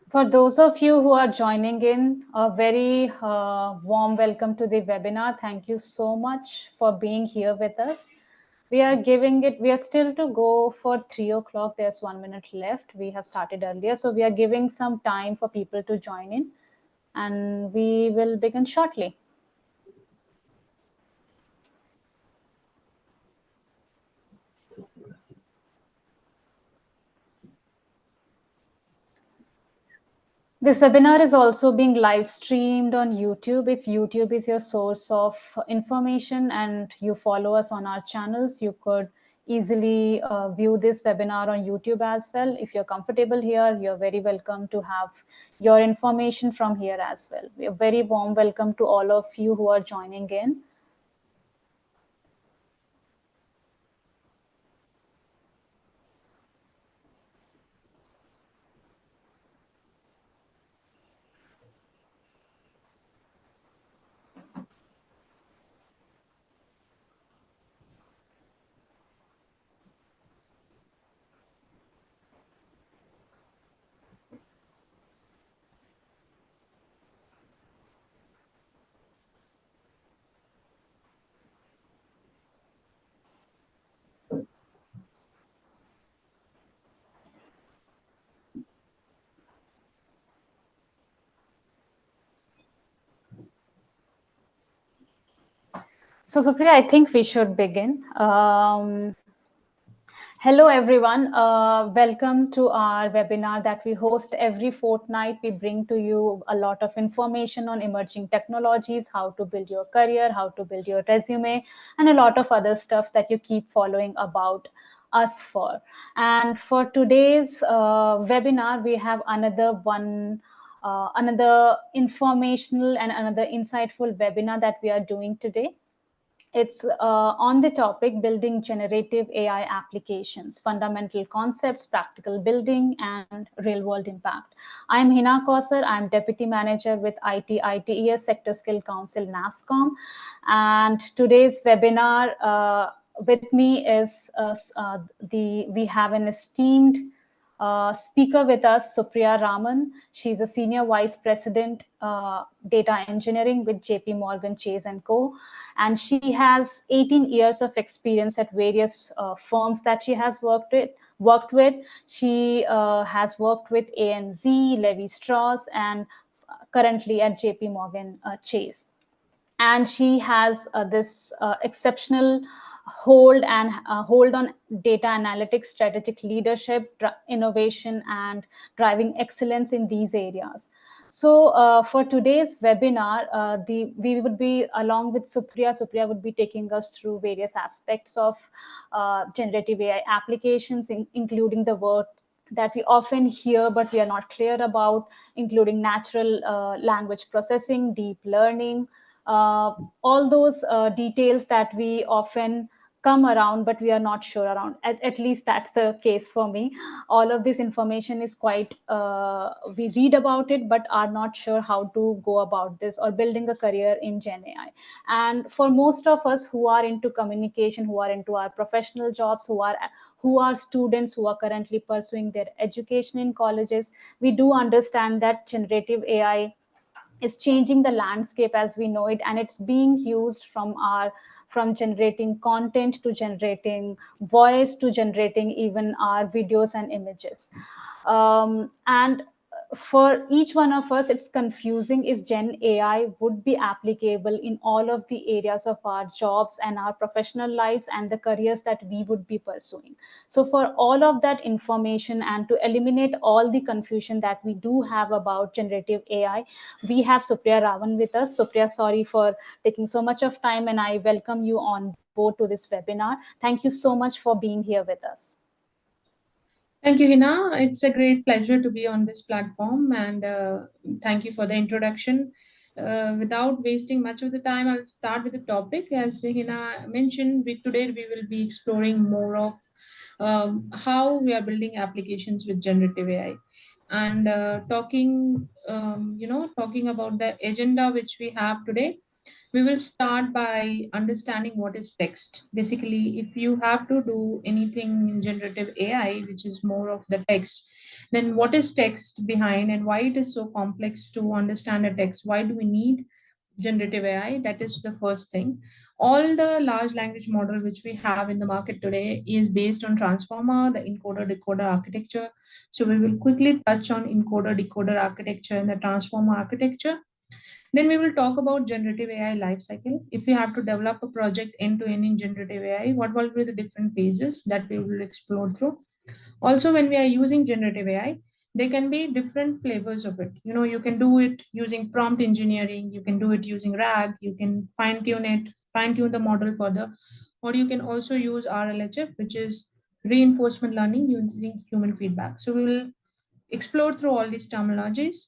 For those of you who are joining in, a very warm welcome to the webinar. Thank you so much for being here with us. We are still to go for 3 o'clock. There's 1 minute left. We have started earlier. So we are giving some time for people to join in and we will begin shortly. This webinar is also being live streamed on YouTube. If YouTube is your source of information and you follow us on our channels, you could easily view this webinar on YouTube as well. If you're comfortable here, you're very welcome to have your information from here as well. A very warm welcome to all of you who are joining in. So, Supriya, I think we should begin. Hello, everyone. Welcome to our webinar that we host every fortnight. We bring to you a lot of information on emerging technologies, how to build your career, how to build your resume, and a lot of other stuff that you keep following about us for. And for today's webinar, we have another informational and another insightful webinar that we are doing today. It's on the topic building generative AI applications, fundamental concepts, practical building, and real world impact. I'm Hina Kausar. I'm Deputy Manager with ITES Sector Skill Council, Nasscom. And today's webinar with me is we have an esteemed speaker with us, Supriya Raman. She's a Senior Vice President, Data Engineering with JP Morgan Chase & Co. And she has 18 years of experience at various firms that she has worked with. She has worked with ANZ, Levi Strauss, and currently at JP Morgan Chase. And she has this exceptional hold on data analytics, strategic leadership, innovation, and driving excellence in these areas. So for today's webinar, we would be along with Supriya. Supriya would be taking us through various aspects of generative AI applications, including the word that we often hear but we are not clear about, including natural language processing, deep learning, all those details that we often come around but we are not sure around. At least that's the case for me. All of this information is quite we read about it but are not sure how to go about this or building a career in Gen AI. And for most of us who are into communication, who are into our professional jobs, who are students who are currently pursuing their education in colleges, we do understand that generative AI is changing the landscape as we know it, and it's being used from generating content to generating voice to generating even our videos and images. And for each one of us, it's confusing if Gen AI would be applicable in all of the areas of our jobs and our professional lives and the careers that we would be pursuing. So for all of that information and to eliminate all the confusion that we do have about generative AI, we have Supriya Raman with us. Supriya, sorry for taking so much of time, and I welcome you on board to this webinar. Thank you so much for being here with us. Thank you, Hina. It's a great pleasure to be on this platform, and thank you for the introduction. Without wasting much of the time, I'll start with the topic. As Hina mentioned, today we will be exploring more of how we are building applications with generative AI, and talking about the agenda which we have today. We will start by understanding what is text. Basically, if you have to do anything in generative AI, which is more of the text, then what is text behind and why it is so complex to understand a text? Why do we need generative AI? That is the first thing. All the large language model which we have in the market today is based on transformer, the encoder decoder architecture. So we will quickly touch on encoder decoder architecture and the transformer architecture. Then we will talk about generative AI lifecycle. If we have to develop a project end to end in generative AI, what will be the different phases that we will explore through? Also, when we are using generative AI, there can be different flavors of it. You can do it using prompt engineering, you can do it using RAG, you can fine tune the model further, or you can also use RLHF, which is reinforcement learning using human feedback. So we will explore through all these terminologies.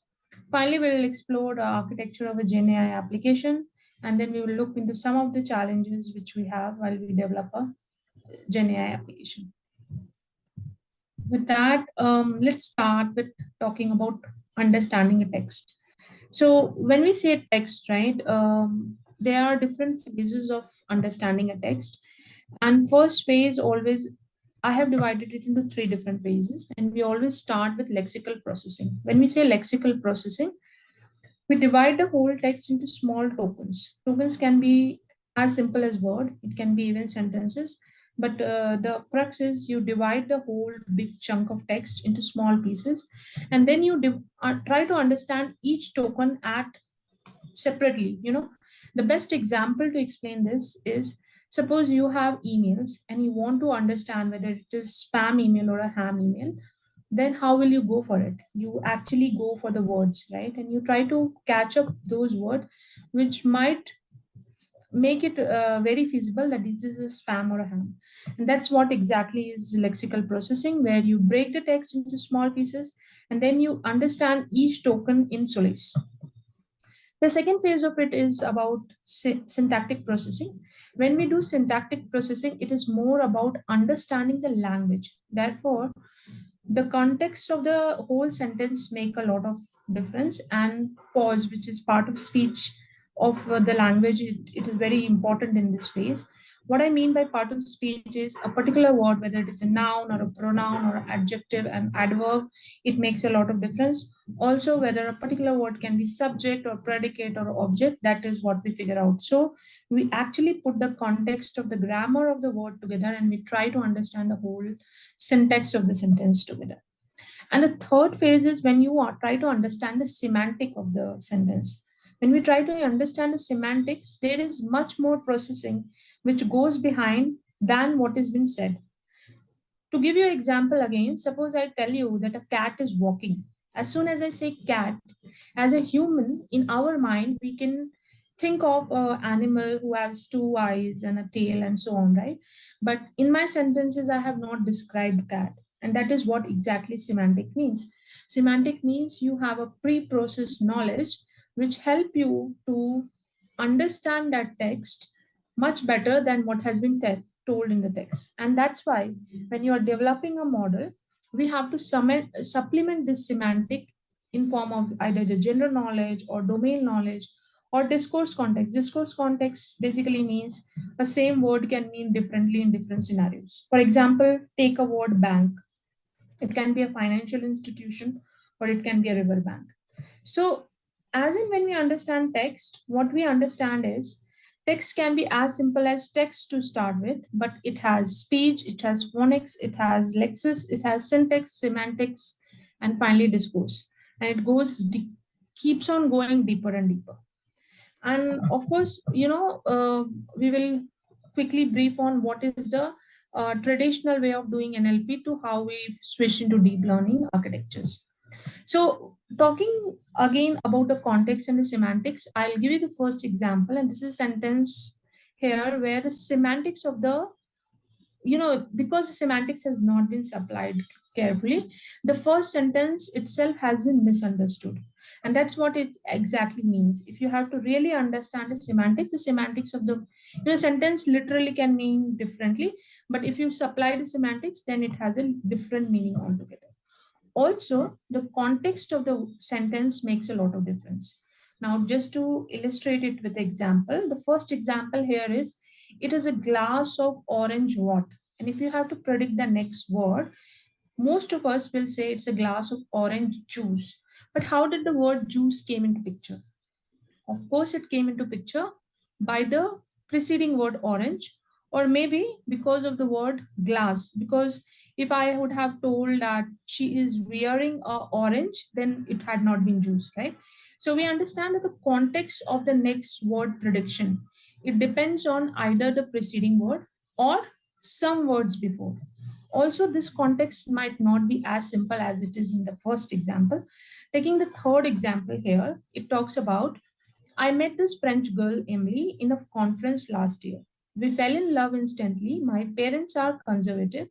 Finally, we will explore the architecture of a Gen AI application, and then we will look into some of the challenges which we have while we develop a Gen AI application. With that, let's start with talking about understanding a text. So when we say text, right, there are different phases of understanding a text. And first phase always, I have divided it into three different phases, and we always start with lexical processing. When we say lexical processing, we divide the whole text into small tokens. Tokens can be as simple as word, it can be even sentences. But the crux is you divide the whole big chunk of text into small pieces, and then you try to understand each token at separately. The best example to explain this is, suppose you have emails and you want to understand whether it is spam email or a ham email. Then how will you go for it? You actually go for the words, right? And you try to catch up those words which might make it very feasible that this is a spam or a ham. And that's what exactly is lexical processing, where you break the text into small pieces and then you understand each token in solace. The second phase of it is about syntactic processing. When we do syntactic processing, it is more about understanding the language. Therefore, the context of the whole sentence make a lot of difference, and pause, which is part of speech of the language, it is very important in this phase. What I mean by part of speech is a particular word, whether it is a noun or a pronoun or an adjective and adverb, it makes a lot of difference. Also, whether a particular word can be subject or predicate or object, that is what we figure out. So we actually put the context of the grammar of the word together and we try to understand the whole syntax of the sentence together. And the third phase is when you try to understand the semantic of the sentence. When we try to understand the semantics, there is much more processing which goes behind than what has been said. To give you an example again, suppose I tell you that a cat is walking. As soon as I say cat, as a human, in our mind, we can think of an animal who has two eyes and a tail and so on, right? But in my sentences, I have not described cat. And that is what exactly semantic means. Semantic means you have a pre-processed knowledge which help you to understand that text much better than what has been told in the text. And that's why when you are developing a model, we have to supplement this semantic in form of either the general knowledge or domain knowledge or discourse context. Discourse context basically means a same word can mean differently in different scenarios. For example, take a word bank. It can be a financial institution or it can be a river bank. So, as in when we understand text, what we understand is text can be as simple as text to start with, but it has speech, it has phonics, it has lexis, it has syntax, semantics, and finally discourse. And it keeps on going deeper and deeper. And of course, we will quickly brief on what is the traditional way of doing NLP to how we switch into deep learning architectures. So, talking again about the context and the semantics, I'll give you the first example, and this is a sentence here where the semantics of the, because the semantics has not been supplied carefully, the first sentence itself has been misunderstood. And that's what it exactly means. If you have to really understand the semantics of the sentence literally can mean differently, but if you supply the semantics, then it has a different meaning altogether. Also, the context of the sentence makes a lot of difference. Now, just to illustrate it with example, the first example here is it is a glass of orange water. And if you have to predict the next word, most of us will say it's a glass of orange juice. But how did the word juice came into picture? Of course, it came into picture by the preceding word orange, or maybe because of the word glass. Because if I would have told that she is wearing a orange, then it had not been juice, right? So we understand that the context of the next word prediction, it depends on either the preceding word or some words before. Also, this context might not be as simple as it is in the first example. Taking the third example here, it talks about I met this French girl, Emily, in a conference last year. We fell in love instantly. My parents are conservative,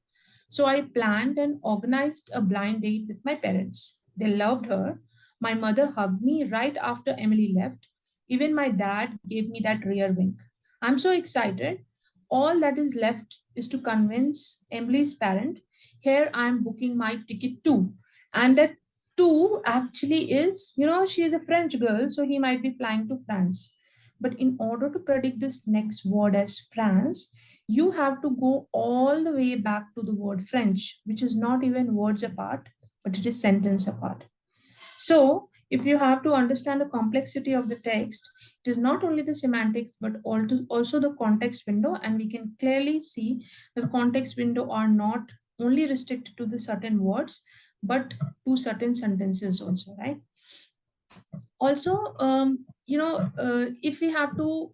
so I planned and organized a blind date with my parents. They loved her. My mother hugged me right after Emily left. Even my dad gave me that rear wink. I'm so excited. All that is left is to convince Emily's parent. Here I am booking my ticket too. And that two actually is, she is a French girl, so he might be flying to France. But in order to predict this next word as France, you have to go all the way back to the word French, which is not even words apart, but it is sentence apart. So, if you have to understand the complexity of the text, it is not only the semantics but also the context window, and we can clearly see the context window are not only restricted to the certain words but to certain sentences also, right? Also, if we have to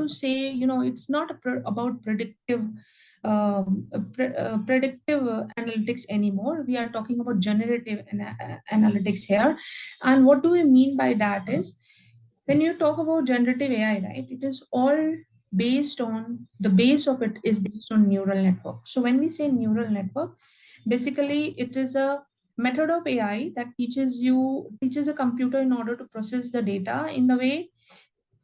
say, it's not about predictive analytics anymore. We are talking about generative analytics here. And what do we mean by that is, when you talk about generative AI, right, it is all based on the base of it is based on neural network. So when we say neural network, basically it is a method of AI that teaches a computer in order to process the data in the way,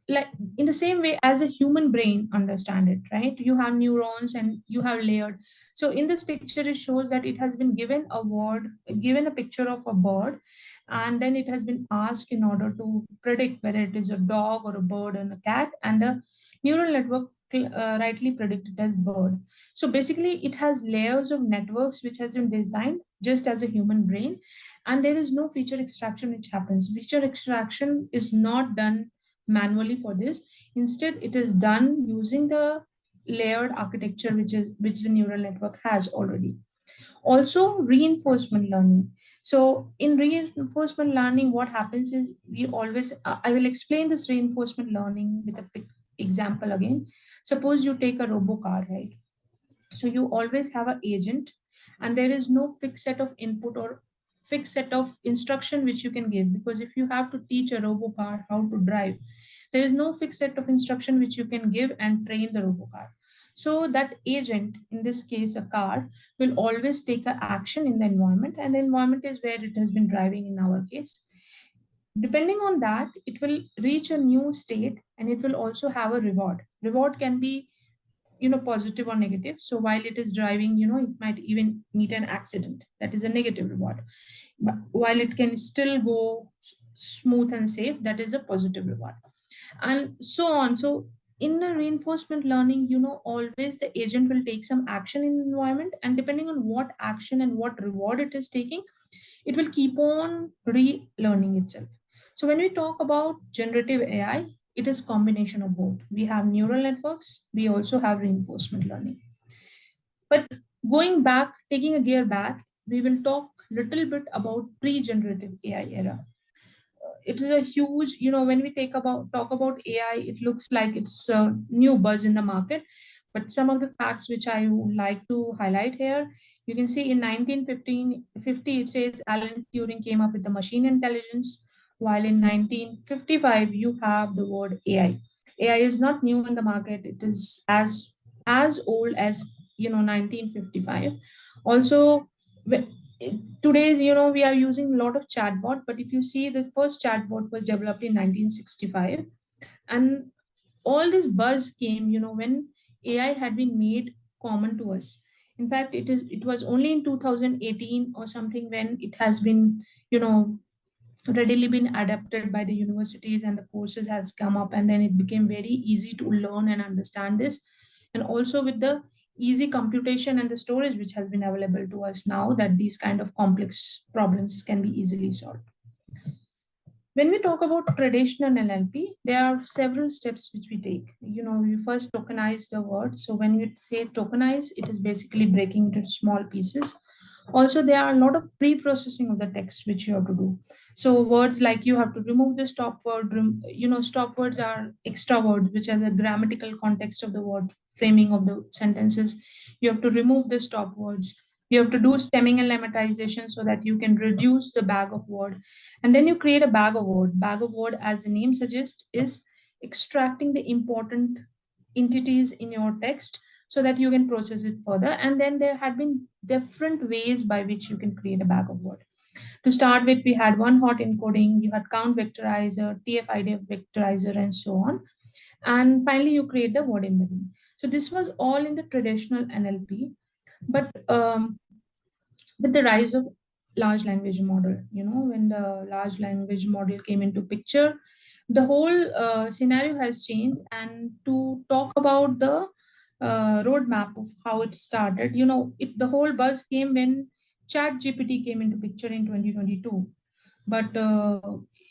like in the same way as a human brain understand it, right? You have neurons and you have layered. So in this picture it shows that it has been given a picture of a bird, and then it has been asked in order to predict whether it is a dog or a bird and a cat, and the neural network rightly predicted as bird. So basically it has layers of networks which has been designed just as a human brain, and there is no feature extraction which happens. Feature extraction is not done manually for this. Instead, it is done using the layered architecture which the neural network has already. Also, reinforcement learning. So in reinforcement learning, what happens is I will explain this reinforcement learning with a quick example again. Suppose you take a robo car, right? So you always have an agent, and there is no fixed set of input or fixed set of instruction which you can give, because if you have to teach a robo car how to drive, there is no fixed set of instruction which you can give and train the robo car. So that agent, in this case a car, will always take an action in the environment, and the environment is where it has been driving in our case. Depending on that, it will reach a new state, and it will also have a reward can be positive or negative. So while it is driving, it might even meet an accident, that is a negative reward. But while it can still go smooth and safe, that is a positive reward, and so on. So in the reinforcement learning, always the agent will take some action in the environment, and depending on what action and what reward it is taking, it will keep on relearning itself. So when we talk about generative AI, it is combination of both. We have neural networks, we also have reinforcement learning. But going back, taking a gear back, we will talk little bit about pre-generative AI era. It is a huge, when we talk about AI, it looks like it's a new buzz in the market. But some of the facts which I would like to highlight here, you can see in 1950 it says Alan Turing came up with the machine intelligence, while in 1955 you have the word AI. AI is not new in the market; it is as old as 1955. Also, today's, we are using a lot of chatbot, but if you see, the first chatbot was developed in 1965, and all this buzz came when AI had been made common to us. In fact, it was only in 2018 or something when it has been, you know readily been adapted by the universities, and the courses has come up, and then it became very easy to learn and understand this. And also with the easy computation and the storage which has been available to us now, that these kind of complex problems can be easily solved. When we talk about traditional NLP, there are several steps which we take. You first tokenize the word. So when you say tokenize, it is basically breaking into small pieces. Also, there are a lot of pre-processing of the text which you have to do. So words like, you have to remove the stop word. Stop words are extra words which are the grammatical context of the word, framing of the sentences. You have to remove the stop words. You have to do stemming and lemmatization so that you can reduce the bag of word. And then you create a bag of word. Bag of word, as the name suggests, is extracting the important entities in your text so that you can process it further. And then there had been different ways by which you can create a bag of word. To start with, we had one hot encoding, you had count vectorizer, TF-IDF vectorizer, and so on. And finally, you create the word embedding. So this was all in the traditional NLP. But with the rise of large language model, when the large language model came into picture, the whole scenario has changed. And to talk about the roadmap of how it started, the whole buzz came when chat gpt came into picture in 2022. But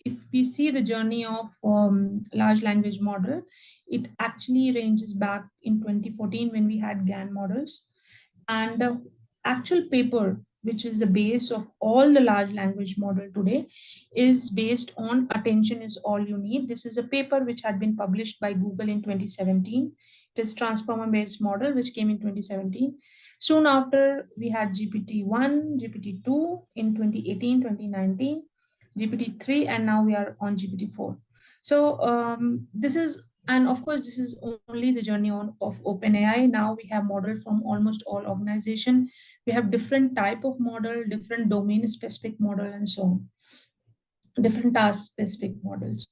if we see the journey of large language model, it actually ranges back in 2014 when we had GAN models. And the actual paper, which is the base of all the large language model today, is based on attention is all you need. This is a paper which had been published by Google in 2017. It is transformer based model which came in 2017. Soon after, we had GPT-1, GPT-2 in 2018, 2019, GPT-3, and now we are on GPT-4. So this is, and of course, this is only the journey of OpenAI. Now we have model from almost all organization. We have different type of model, different domain specific model, and so on, different task specific models.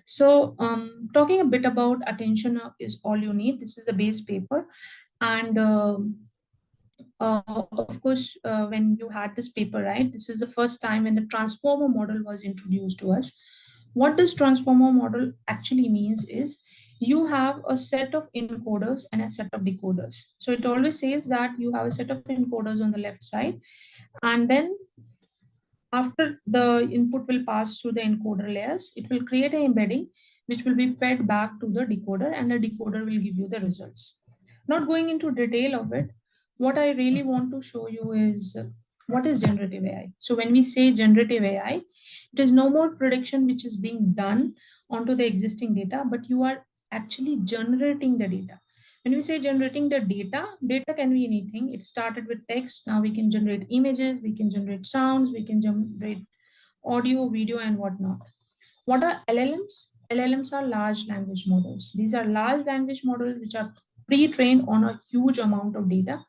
So talking a bit about attention is all you need. This is a base paper. And of course, when you had this paper, right, this is the first time when the transformer model was introduced to us. What this transformer model actually means is, you have a set of encoders and a set of decoders. So it always says that you have a set of encoders on the left side, and then after the input will pass through the encoder layers, it will create an embedding which will be fed back to the decoder, and the decoder will give you the results. Not going into detail of it, what I really want to show you is what is generative AI. So when we say generative AI, it is no more prediction which is being done onto the existing data, but you are actually generating the data. When we say generating the data, data can be anything. It started with text. Now we can generate images, we can generate sounds, we can generate audio, video, and whatnot. What are LLMs? LLMs are large language models. These are large language models which are pre-trained on a huge amount of data,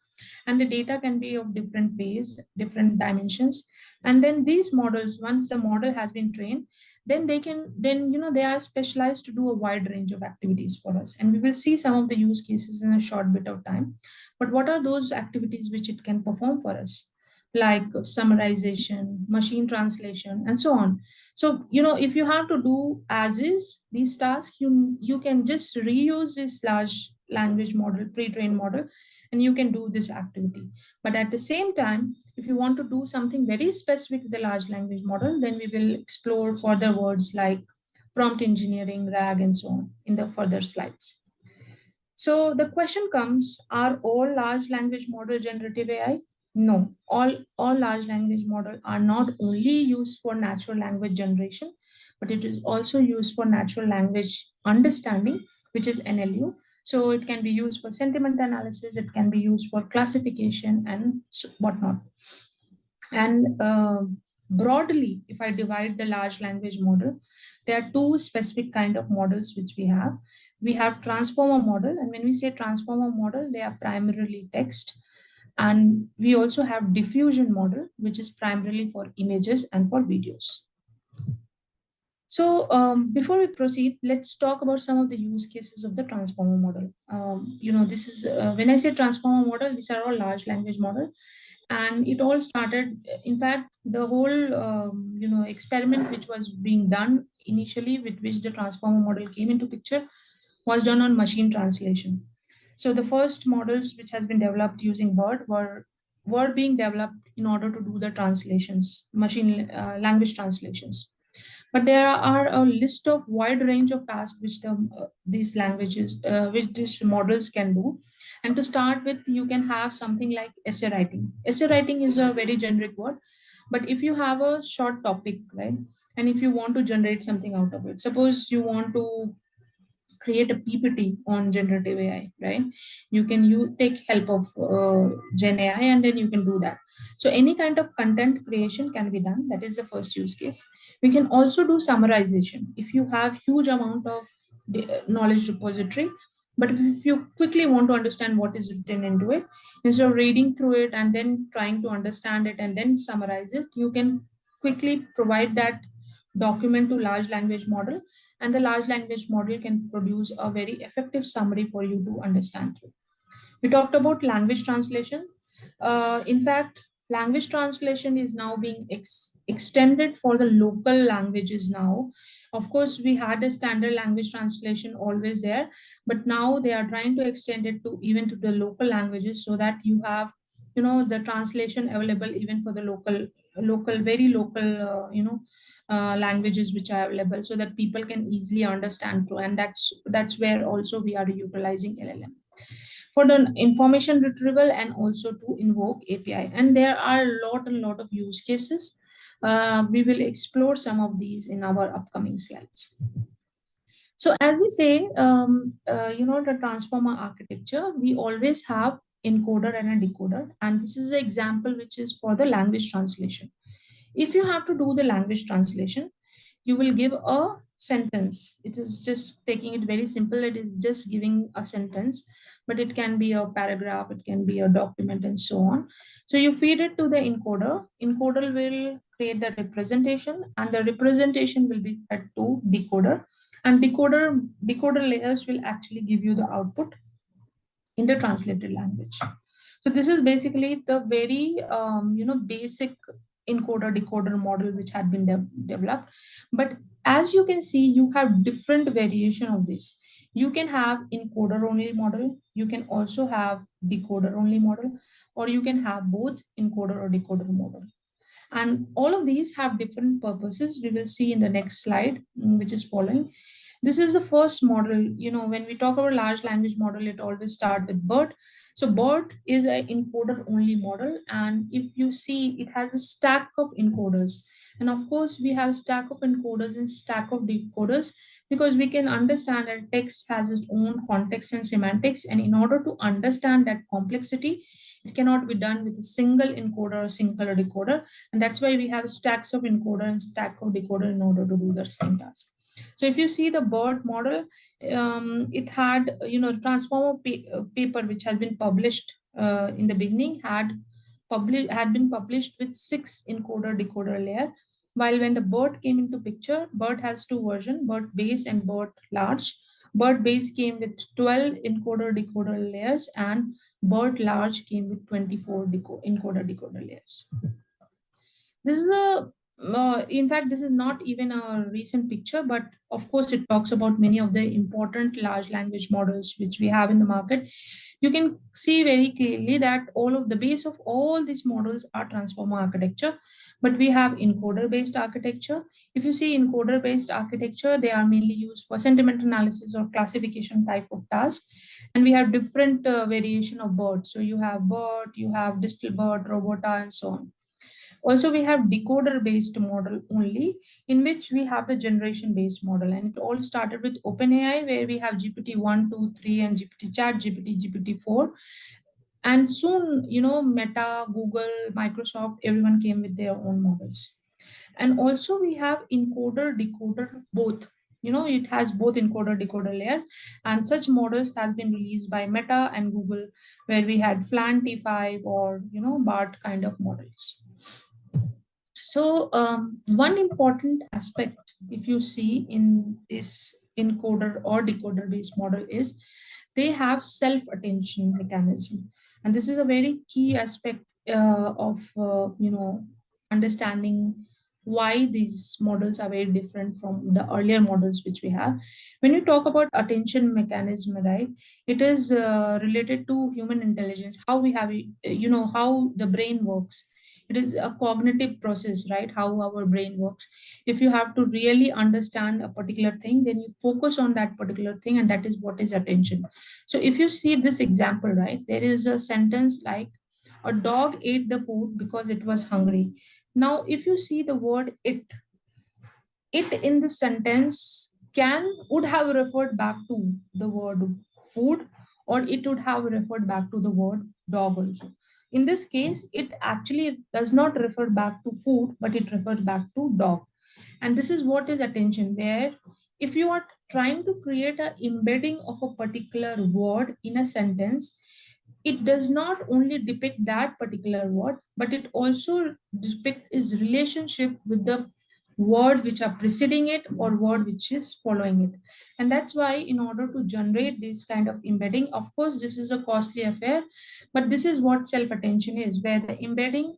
and the data can be of different ways, different dimensions. And then these models, once the model has been trained, then they are specialized to do a wide range of activities for us, and we will see some of the use cases in a short bit of time. But what are those activities which it can perform for us, like summarization, machine translation, and so on. So if you have to do as is these tasks, you can just reuse this large language model, pre-trained model, and you can do this activity. But at the same time, if you want to do something very specific with the large language model, then we will explore further words like prompt engineering, RAG, and so on in the further slides. So the question comes, are all large language model generative AI? No, all large language model are not only used for natural language generation, but it is also used for natural language understanding, which is NLU. So it can be used for sentiment analysis, it can be used for classification and whatnot. And broadly, if I divide the large language model, there are two specific kind of models which we have. We have transformer model, and when we say transformer model, they are primarily text. And we also have diffusion model, which is primarily for images and for videos. So before we proceed, let's talk about some of the use cases of the transformer model. This is when I say transformer model, these are all large language model. And it all started, in fact, the whole experiment which was being done initially, with which the transformer model came into picture, was done on machine translation. So the first models which has been developed using BERT were being developed in order to do the translations, machine language translations. But there are a list of wide range of tasks which these languages, which these models can do. And to start with, you can have something like essay writing. Essay writing is a very generic word, but if you have a short topic, right, and if you want to generate something out of it, suppose you want to create a PPT on generative AI, right? You take help of Gen AI, and then you can do that. So any kind of content creation can be done. That is the first use case. We can also do summarization. If you have huge amount of knowledge repository, but if you quickly want to understand what is written into it, instead of reading through it and then trying to understand it and then summarize it, you can quickly provide that document to large language model, and the large language model can produce a very effective summary for you to understand through. We talked about language translation. In fact, language translation is now being extended for the local languages now. Of course, we had a standard language translation always there, but now they are trying to extend it to even to the local languages, so that you have, the translation available even for the very local, languages which are available, so that people can easily understand through. And that's where also we are utilizing LLM for the information retrieval and also to invoke API. And there are a lot of use cases. We will explore some of these in our upcoming slides. So as we say, the transformer architecture, we always have encoder and a decoder. And this is an example which is for the language translation. If you have to do the language translation, you will give a sentence. It is just taking it very simple. It is just giving a sentence, but it can be a paragraph, it can be a document, and so on. So you feed it to the encoder. Encoder will create the representation, and the representation will be fed to decoder. And decoder layers will actually give you the output in the translated language. So this is basically the very basic encoder decoder model which had been developed. But as you can see, you have different variation of this. You can have encoder only model, you can also have decoder only model, or you can have both encoder or decoder model. And all of these have different purposes. We will see in the next slide, which is following. This is the first model. When we talk about large language model, it always start with BERT. So BERT is an encoder only model, and if you see, it has a stack of encoders. And of course, we have stack of encoders and stack of decoders, because we can understand that text has its own context and semantics. And in order to understand that complexity, it cannot be done with a single encoder or single decoder. And that's why we have stacks of encoder and stack of decoder in order to do the same task. So if you see the BERT model, it had, transformer paper which has been published in the beginning had been published with 6 encoder decoder layer. While when the BERT came into picture, BERT has two versions, BERT base and BERT large. BERT base came with 12 encoder decoder layers, and BERT large came with 24 encoder decoder layers. This is in fact, this is not even a recent picture, but of course, it talks about many of the important large language models which we have in the market. You can see very clearly that all of the base of all these models are transformer architecture, but we have encoder based architecture. If you see encoder based architecture, they are mainly used for sentiment analysis or classification type of task. And we have different variation of BERT. So you have BERT, you have distal BERT, robota, and so on. Also, we have decoder based model only, in which we have the generation based model. And it all started with OpenAI, where we have GPT 1, 2, 3, and GPT Chat, GPT 4. And soon, Meta, Google, Microsoft, everyone came with their own models. And also we have encoder, decoder, both. It has both encoder, decoder layer. And such models has been released by Meta and Google, where we had FLAN T5 or, BART kind of models. So one important aspect, if you see in this encoder or decoder based model, is they have self-attention mechanism. And this is a very key aspect of understanding why these models are very different from the earlier models which we have. When you talk about attention mechanism, right, it is related to human intelligence, how we have how the brain works. It is a cognitive process, right, how our brain works. If you have to really understand a particular thing, then you focus on that particular thing, and that is what is attention. So if you see this example, right, there is a sentence like, a dog ate the food because it was hungry. Now, if you see the word it in the sentence can would have referred back to the word food, or it would have referred back to the word dog also. In this case, it actually does not refer back to food, but it refers back to dog. And this is what is attention, where if you are trying to create a embedding of a particular word in a sentence, it does not only depict that particular word, but it also depict its relationship with the word which are preceding it or word which is following it. And that's why, in order to generate this kind of embedding, of course this is a costly affair, but this is what self attention is, where the embedding,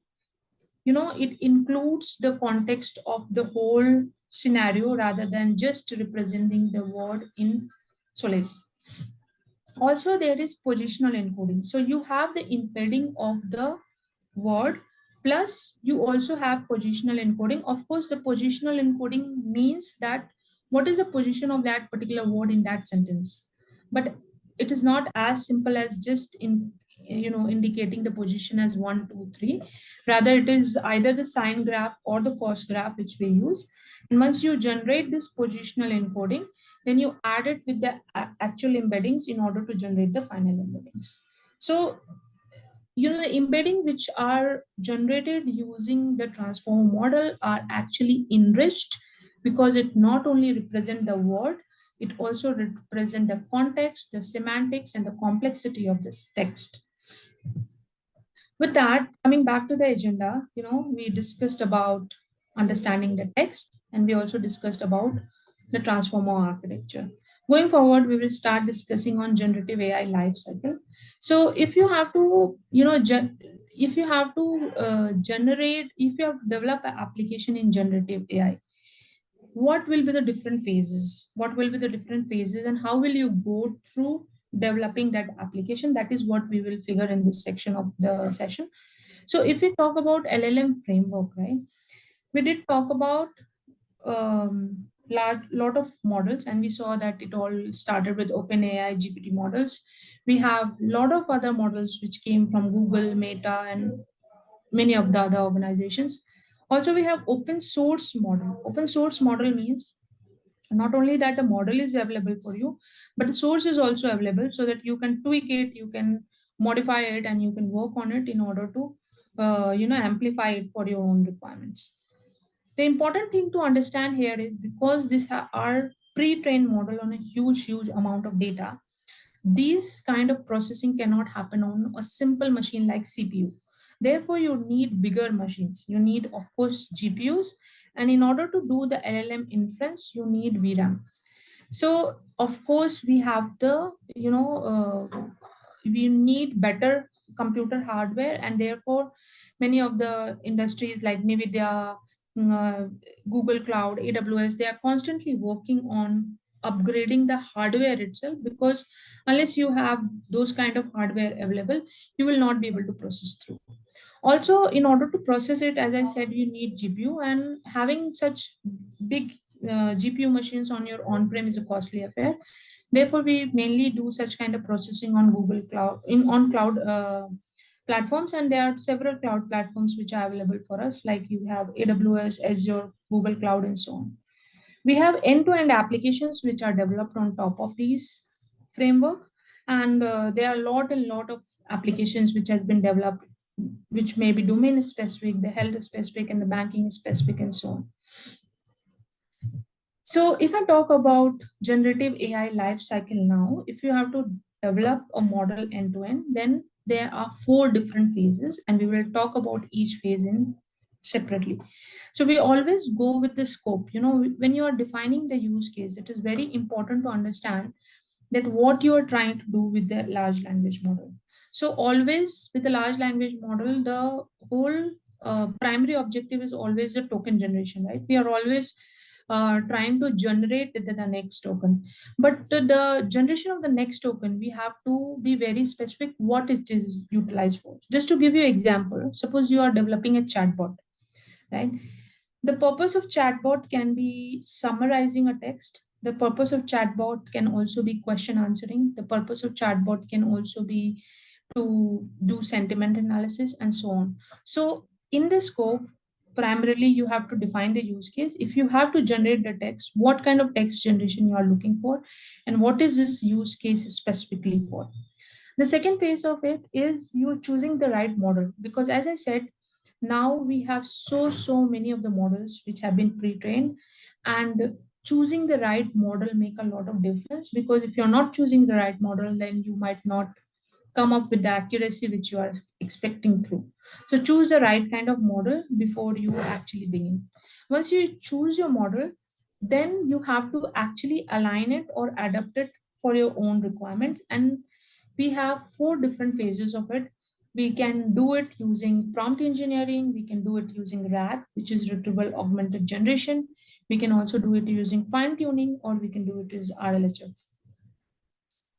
it includes the context of the whole scenario rather than just representing the word in solace. Also, there is positional encoding. So you have the embedding of the word, plus you also have positional encoding. Of course, the positional encoding means that what is the position of that particular word in that sentence. But it is not as simple as just indicating the position as 1 2 3. Rather, it is either the sine graph or the cos graph which we use. And once you generate this positional encoding, then you add it with the actual embeddings in order to generate the final embeddings. So, the embedding which are generated using the transformer model are actually enriched, because it not only represent the word, it also represent the context, the semantics, and the complexity of this text. With that, coming back to the agenda, we discussed about understanding the text, and we also discussed about the transformer architecture. Going forward, we will start discussing on generative AI life cycle. So if you have to, if you have to generate, if you have to develop an application in generative AI, what will be the different phases? What will be the different phases, and how will you go through developing that application? That is what we will figure in this section of the session. So if we talk about LLM framework, right, we did talk about lot of models, and we saw that it all started with OpenAI GPT models. We have a lot of other models which came from Google, Meta, and many of the other organizations. Also, we have open source model. Open source model means not only that a model is available for you, but the source is also available, so that you can tweak it, you can modify it, and you can work on it in order to amplify it for your own requirements. The important thing to understand here is, because these are pre-trained model on a huge amount of data, these kind of processing cannot happen on a simple machine like CPU. Therefore, you need bigger machines. You need, of course, GPUs. And in order to do the LLM inference, you need VRAM. So, of course, we have we need better computer hardware, and therefore, many of the industries like NVIDIA, uh, Google Cloud, AWS, they are constantly working on upgrading the hardware itself, because unless you have those kind of hardware available, you will not be able to process through. Also, in order to process it, as I said, you need GPU, and having such big GPU machines on your on-prem is a costly affair. Therefore, we mainly do such kind of processing on Google Cloud, in on cloud platforms, and there are several cloud platforms which are available for us, like you have AWS, Azure, Google Cloud, and so on. We have end-to-end applications which are developed on top of these framework, and there are a lot of applications which has been developed, which may be domain specific, the health specific, and the banking specific, and so on. So if I talk about generative AI life cycle now, if you have to develop a model end to end, then there are 4 different phases, and we will talk about each phase in separately. So we always go with the scope. When you are defining the use case, it is very important to understand that what you are trying to do with the large language model. So always with the large language model, the whole primary objective is always the token generation, right? We are always trying to generate the next token. But the generation of the next token, we have to be very specific what it is utilized for. Just to give you an example, suppose you are developing a chatbot, right? The purpose of chatbot can be summarizing a text. The purpose of chatbot can also be question answering. The purpose of chatbot can also be to do sentiment analysis and so on. So in the scope, primarily you have to define the use case. If you have to generate the text, what kind of text generation you are looking for, and what is this use case specifically for. The second phase of it is you choosing the right model, because as I said, now we have so many of the models which have been pre-trained, and choosing the right model make a lot of difference, because if you're not choosing the right model, then you might not come up with the accuracy which you are expecting through. So choose the right kind of model before you actually begin. Once you choose your model, then you have to actually align it or adapt it for your own requirements. And we have four different phases of it. We can do it using prompt engineering, we can do it using RAG, which is retrieval augmented generation. We can also do it using fine tuning, or we can do it as RLHF.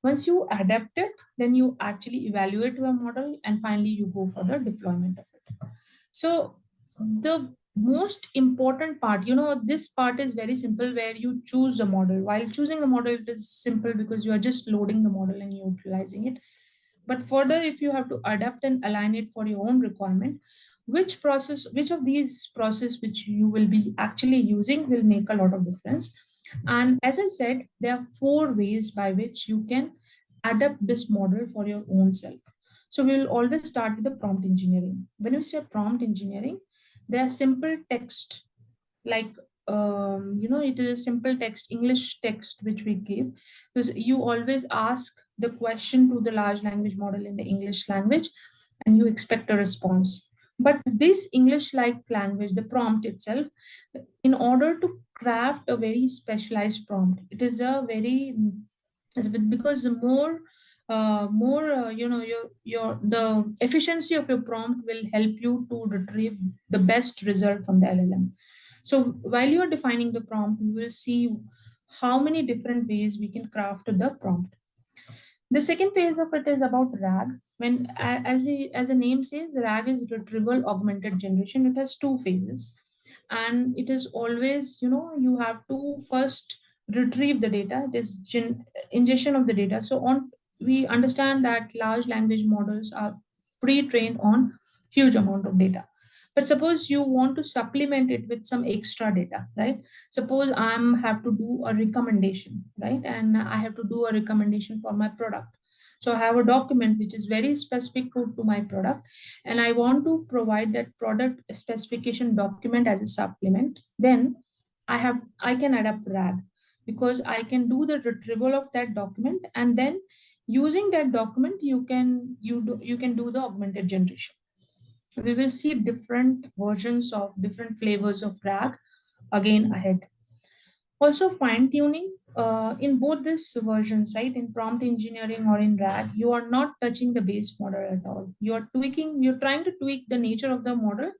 Once you adapt it, then you actually evaluate your model, and finally you go for the deployment of it. So the most important part, this part is very simple, where you choose the model. While choosing the model, it is simple because you are just loading the model and utilizing it. But further, if you have to adapt and align it for your own requirement, which of these process which you will be actually using will make a lot of difference. And as I said, there are four ways by which you can adapt this model for your own self. So we will always start with the prompt engineering. When we say prompt engineering, there are simple text, like it is a simple text, English text which we give, because you always ask the question to the large language model in the English language, and you expect a response. But this English like language, the prompt itself, in order to craft a very specialized prompt, it is a very, because the more the efficiency of your prompt will help you to retrieve the best result from the LLM. So while you are defining the prompt, you will see how many different ways we can craft the prompt. The second phase of it is about RAG. As the name says, RAG is retrieval augmented generation. It has two phases, and it is always, you have to first retrieve the data. It is ingestion of the data. So on, we understand that large language models are pre-trained on huge amount of data. But suppose you want to supplement it with some extra data, right? Suppose have to do a recommendation, right? And I have to do a recommendation for my product. So I have a document which is very specific to my product, and I want to provide that product specification document as a supplement. Then I can add up RAG, because I can do the retrieval of that document, and then using that document you can do the augmented generation. We will see different versions of different flavors of RAG again ahead. Also, fine tuning in both these versions, right? In prompt engineering or in RAG, you are not touching the base model at all. You're trying to tweak the nature of the model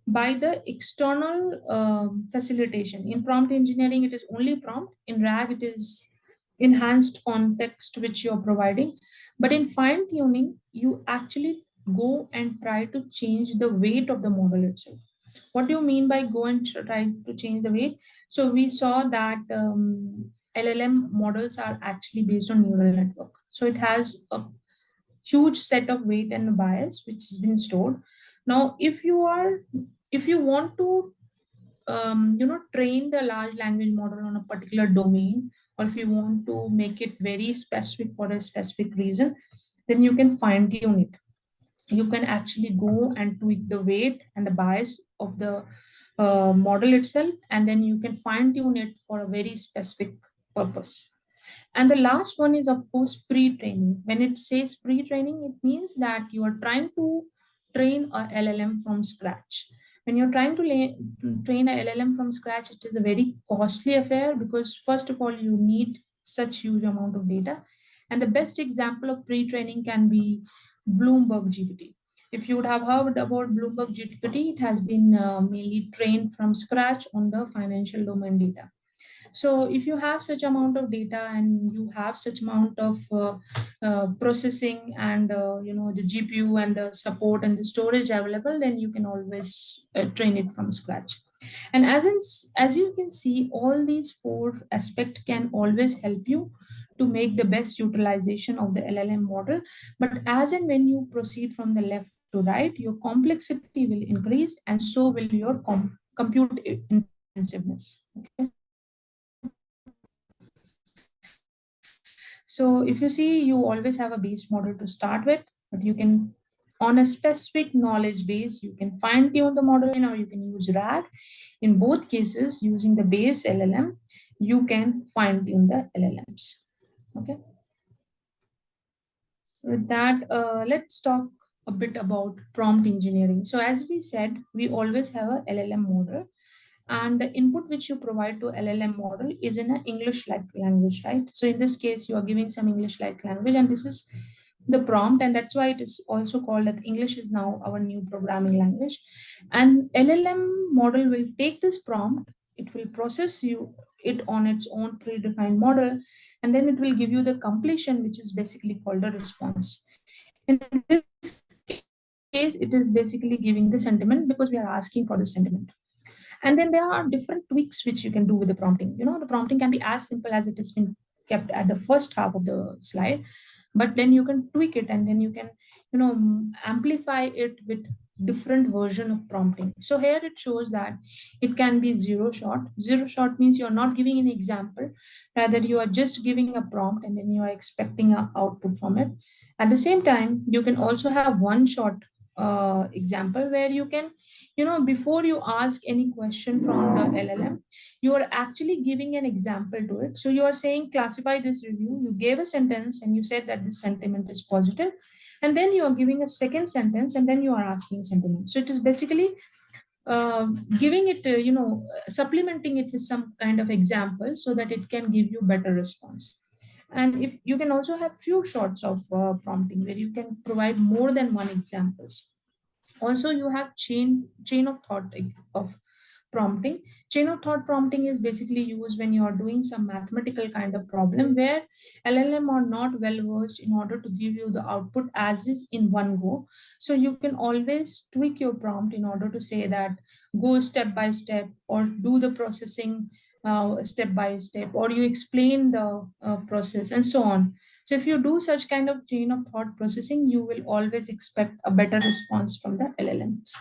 by the external facilitation. In prompt engineering, it is only prompt. In RAG, it is enhanced context which you're providing. But in fine tuning, you actually go and try to change the weight of the model itself. What do you mean by go and try to change the weight? So we saw that LLM models are actually based on neural network. So it has a huge set of weight and bias which has been stored. Now, if you want to train the large language model on a particular domain, or if you want to make it very specific for a specific reason, then you can fine tune it. You can actually go and tweak the weight and the bias of the model itself, and then you can fine tune it for a very specific purpose. And the last one is, of course, pre-training. When it says pre-training, it means that you are trying to train a LLM from scratch. When you're trying to train a LLM from scratch, it is a very costly affair, because first of all, you need such huge amount of data. And the best example of pre-training can be Bloomberg GPT. If you would have heard about Bloomberg GPT, it has been mainly trained from scratch on the financial domain data. So if you have such amount of data and you have such amount of processing and the GPU and the support and the storage available, then you can always train it from scratch. And as you can see, all these four aspects can always help you to make the best utilization of the LLM model. But as and when you proceed from the left to right, your complexity will increase, and so will your compute intensiveness. Okay. So if you see, you always have a base model to start with, but you can, on a specific knowledge base, you can fine tune the model, or you can use RAG. In both cases, using the base LLM, you can fine tune the LLMs. Okay. With that, let's talk a bit about prompt engineering. So as we said, we always have a LLM model, and the input which you provide to LLM model is in an English-like language, right? So in this case, you are giving some English-like language, and this is the prompt, and that's why it is also called that English is now our new programming language. And LLM model will take this prompt, it will process it on its own predefined model, and then it will give you the completion, which is basically called a response. In this case, it is basically giving the sentiment because we are asking for the sentiment. And then there are different tweaks which you can do with the prompting. The prompting can be as simple as it has been kept at the first half of the slide, but then you can tweak it, and then you can amplify it with different version of prompting. So here it shows that it can be zero shot. Zero shot means you're not giving an example, rather you are just giving a prompt and then you are expecting an output from it. At the same time, you can also have one shot example where you can, before you ask any question from the LLM, you are actually giving an example to it. So you are saying, classify this review. You gave a sentence and you said that this sentiment is positive. And then you are giving a second sentence and then you are asking sentiment. So it is basically giving it, supplementing it with some kind of example so that it can give you better response. And if you can also have few shots of prompting where you can provide more than one examples. Also, you have chain of thought of prompting. Chain of thought prompting is basically used when you are doing some mathematical kind of problem where LLM are not well versed in order to give you the output as is in one go. So you can always tweak your prompt in order to say that go step by step, or do the processing step by step, or you explain the process, and so on. So if you do such kind of chain of thought processing, you will always expect a better response from the LLMs.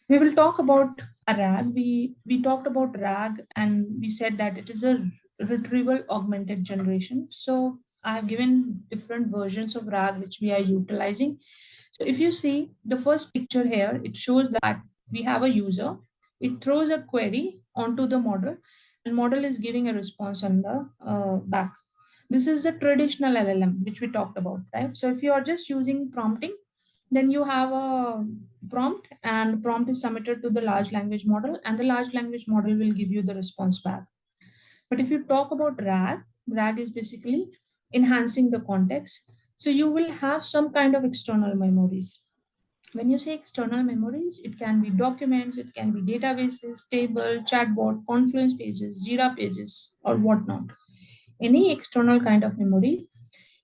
We will talk about a RAG. We talked about RAG and we said that it is a retrieval augmented generation. So I have given different versions of RAG which we are utilizing. So if you see the first picture here, it shows that we have a user. It throws a query onto the model, and model is giving a response on the back. This is the traditional LLM which we talked about, right? So if you are just using prompting, then you have a prompt, and prompt is submitted to the large language model, and the large language model will give you the response back. But if you talk about RAG is basically enhancing the context. So you will have some kind of external memories. When you say external memories, it can be documents, it can be databases, table, chatbot, Confluence pages, Jira pages, or whatnot. Any external kind of memory,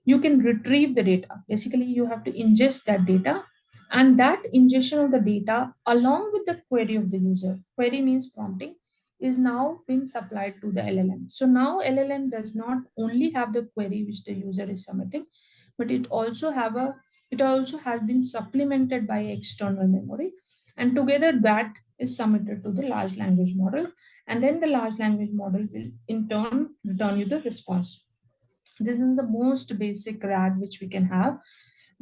you can retrieve the data. Basically, you have to ingest that data, and that ingestion of the data along with the query of the user, query means prompting, is now being supplied to the LLM. So now LLM does not only have the query which the user is submitting, but it also has been supplemented by external memory, and together that is submitted to the large language model, and then the large language model will in turn return you the response. This is the most basic RAG which we can have.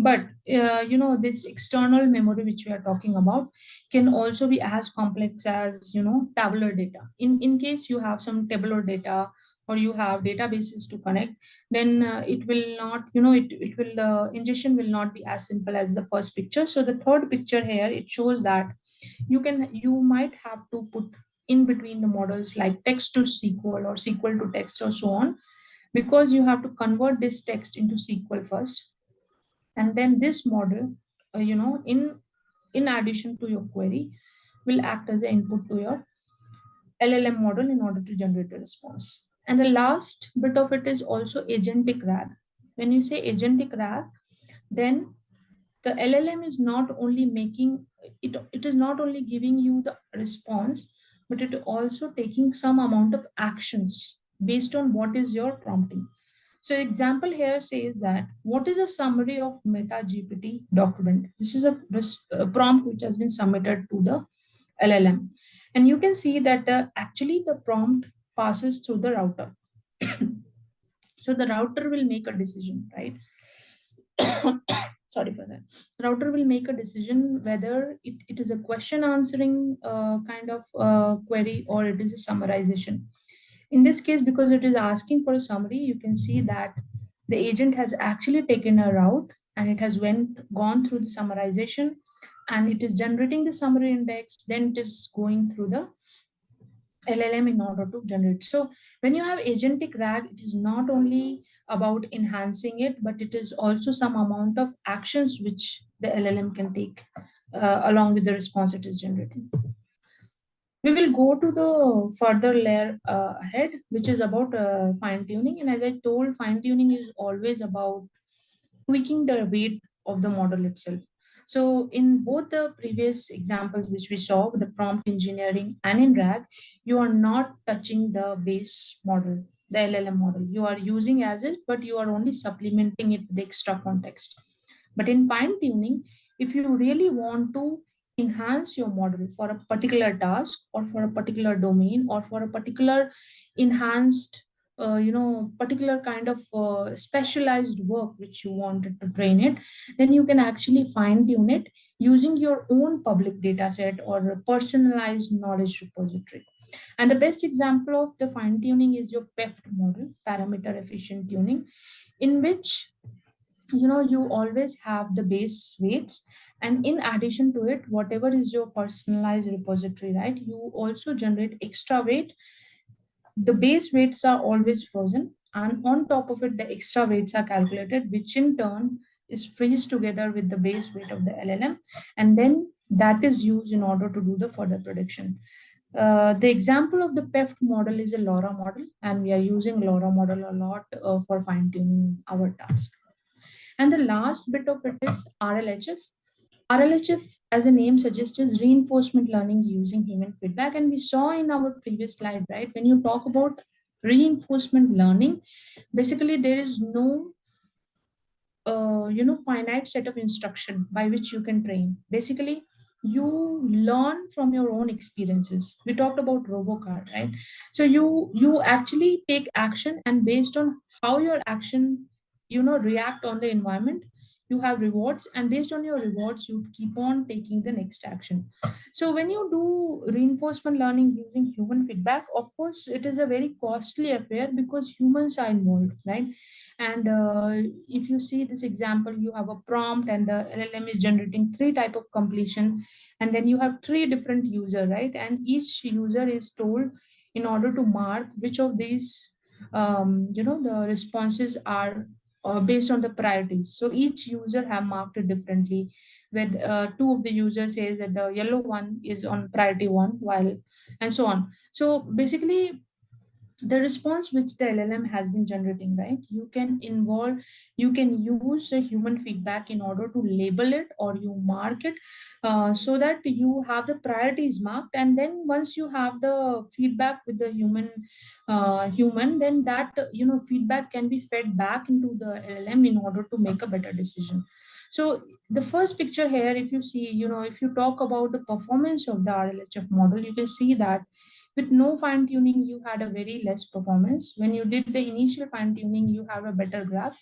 But this external memory which we are talking about can also be as complex as tabular data. In case you have some tabular data, or you have databases to connect, then it will not, it will ingestion will not be as simple as the first picture. So the third picture here, it shows that you might have to put in between the models like text to SQL or SQL to text or so on, because you have to convert this text into SQL first, And then this model, in addition to your query, will act as an input to your LLM model in order to generate a response. And the last bit of it is also agentic RAG. When you say agentic RAG, then the LLM is not only making it is not only giving you the response, but it also taking some amount of actions based on what is your prompting. So example here says that what is a summary of meta GPT document? This is a prompt which has been submitted to the LLM. And you can see that actually the prompt passes through the router. So the router will make a decision, right? Sorry for that. Router will make a decision whether it is a question answering kind of query, or it is a summarization. In this case, because it is asking for a summary, you can see that the agent has actually taken a route, and it has gone through the summarization, and it is generating the summary index, then it is going through the LLM in order to generate. So when you have agentic RAG, it is not only about enhancing it, but it is also some amount of actions which the LLM can take along with the response it is generating. We will go to the further layer ahead, which is about fine tuning. And as I told, fine tuning is always about tweaking the weight of the model itself. So in both the previous examples which we saw with the prompt engineering and in RAG, you are not touching the base model, the LLM model. You are using as it, but you are only supplementing it with extra context. But in fine tuning, if you really want to enhance your model for a particular task or for a particular domain or for a particular enhanced particular kind of specialized work which you wanted to train it, then you can actually fine tune it using your own public data set or a personalized knowledge repository. And the best example of the fine tuning is your PEFT model, parameter efficient tuning, in which you always have the base weights, and in addition to it, whatever is your personalized repository, right, you also generate extra weight. The base weights are always frozen, and on top of it the extra weights are calculated, which in turn is freezed together with the base weight of the LLM, and then that is used in order to do the further prediction. The example of the PEFT model is a LoRa model, and we are using LoRa model a lot for fine tuning our task. And the last bit of it is RLHF. RLHF, as a name suggests, is reinforcement learning using human feedback. And we saw in our previous slide, right, when you talk about reinforcement learning, basically there is no finite set of instruction by which you can train. Basically, you learn from your own experiences. We talked about robocar, right? So you actually take action, and based on how your action react on the environment, you have rewards, and based on your rewards you keep on taking the next action. So when you do reinforcement learning using human feedback, of course it is a very costly affair because humans are involved, right? And if you see this example, you have a prompt and the LLM is generating three type of completion, and then you have three different user, right? And each user is told in order to mark which of these the responses are based on the priorities. So each user have marked it differently. With two of the users says that the yellow one is on priority one, while and so on. So basically, the response which the LLM has been generating, right? You can use a human feedback in order to label it or you mark it, so that you have the priorities marked. And then once you have the feedback with the human, then that feedback can be fed back into the LLM in order to make a better decision. So the first picture here, if you see, if you talk about the performance of the RLHF model, you can see that with no fine tuning, you had a very less performance. When you did the initial fine tuning, you have a better graph.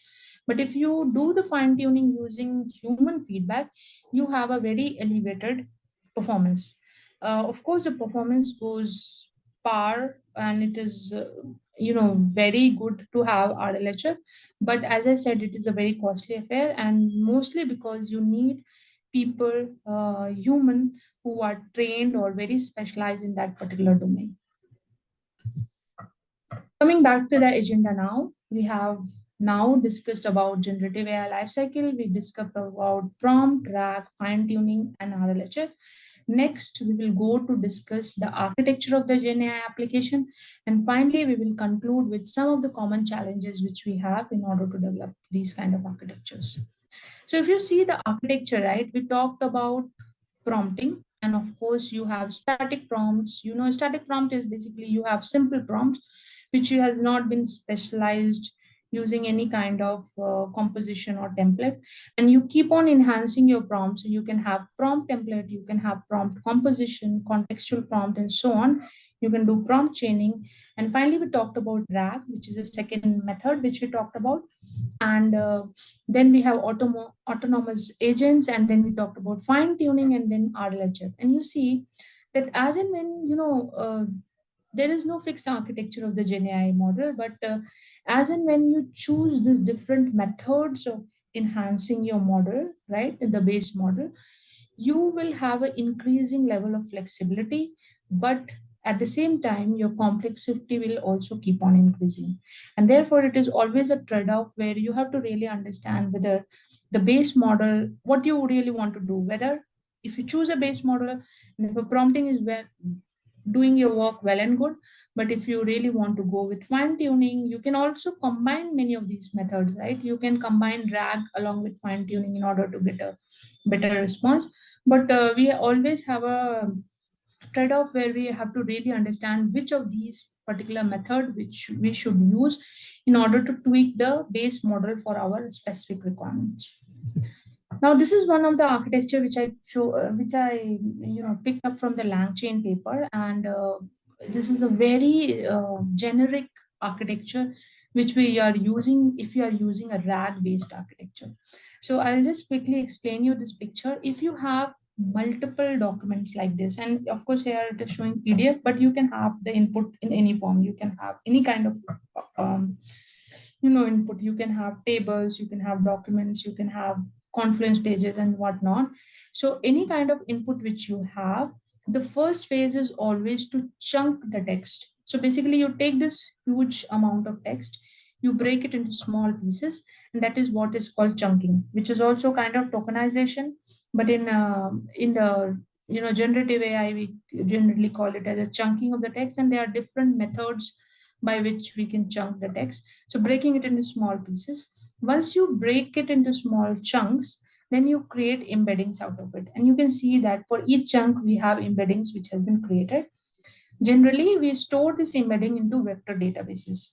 But if you do the fine tuning using human feedback, you have a very elevated performance. Of course, the performance goes par, and it is very good to have RLHF. But as I said, it is a very costly affair, and mostly because you need people, human, who are trained or very specialized in that particular domain. Coming back to the agenda now, we have now discussed about generative AI lifecycle. We discussed about prompt, RAG, fine tuning, and RLHF. Next, we will go to discuss the architecture of the Gen AI application. And finally, we will conclude with some of the common challenges which we have in order to develop these kind of architectures. So if you see the architecture, right, we talked about prompting. And of course, you have static prompts. Static prompt is basically you have simple prompts, which has not been specialized using any kind of composition or template, and you keep on enhancing your prompt. So you can have prompt template, you can have prompt composition, contextual prompt, and so on. You can do prompt chaining. And finally, we talked about RAG, which is a second method which we talked about. And then we have autonomous agents, and then we talked about fine tuning, and then RLHF. And you see that as and when there is no fixed architecture of the Gen AI model, but as and when you choose these different methods of enhancing your model, right, in the base model, you will have an increasing level of flexibility, but at the same time, your complexity will also keep on increasing. And therefore, it is always a trade off where you have to really understand whether the base model, what you really want to do, whether if you choose a base model, and if a prompting is well, doing your work well and good, but if you really want to go with fine tuning, you can also combine many of these methods, right? You can combine RAG along with fine tuning in order to get a better response. But we always have a trade-off where we have to really understand which of these particular method which we should use in order to tweak the base model for our specific requirements. Now, this is one of the architecture which I picked up from the LangChain paper, and this is a very generic architecture which we are using if you are using a RAG-based architecture. So I'll just quickly explain you this picture. If you have multiple documents like this, and of course here it is showing PDF, but you can have the input in any form. You can have any kind of um, input. You can have tables, you can have documents, you can have conference pages and whatnot. So any kind of input which you have, the first phase is always to chunk the text. So basically you take this huge amount of text, you break it into small pieces, and that is what is called chunking, which is also kind of tokenization. But in the generative AI, we generally call it as a chunking of the text, and there are different methods by which we can chunk the text. So breaking it into small pieces. Once you break it into small chunks, then you create embeddings out of it. And you can see that for each chunk, we have embeddings which has been created. Generally, we store this embedding into vector databases.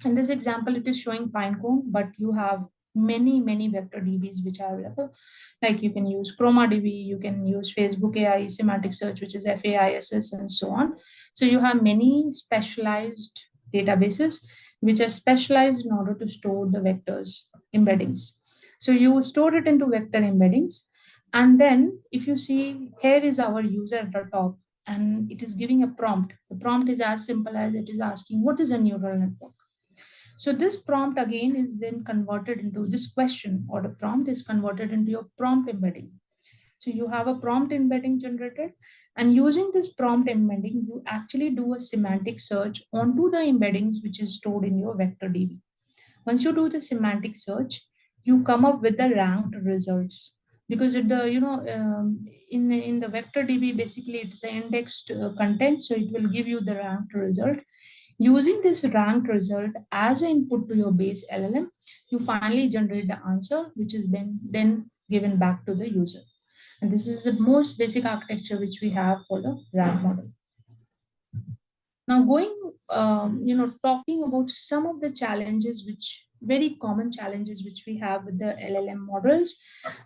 In this example, it is showing Pinecone, but you have many vector DBs which are available. Like you can use ChromaDB, you can use Facebook AI, semantic search, which is FAISS, and so on. So you have many specialized databases which are specialized in order to store the vectors embeddings. So you store it into vector embeddings. And then if you see, here is our user at the top, and it is giving a prompt. The prompt is as simple as it is asking, what is a neural network? So this prompt again is then converted into this question, or the prompt is converted into your prompt embedding. So you have a prompt embedding generated, and using this prompt embedding, you actually do a semantic search onto the embeddings which is stored in your vector DB. Once you do the semantic search, you come up with the ranked results, because in the vector DB basically it's an indexed content, so it will give you the ranked result. Using this ranked result as an input to your base LLM, you finally generate the answer, which is been then given back to the user. And this is the most basic architecture which we have for the RAG model. Now, talking about some of the challenges, which very common challenges which we have with the LLM models.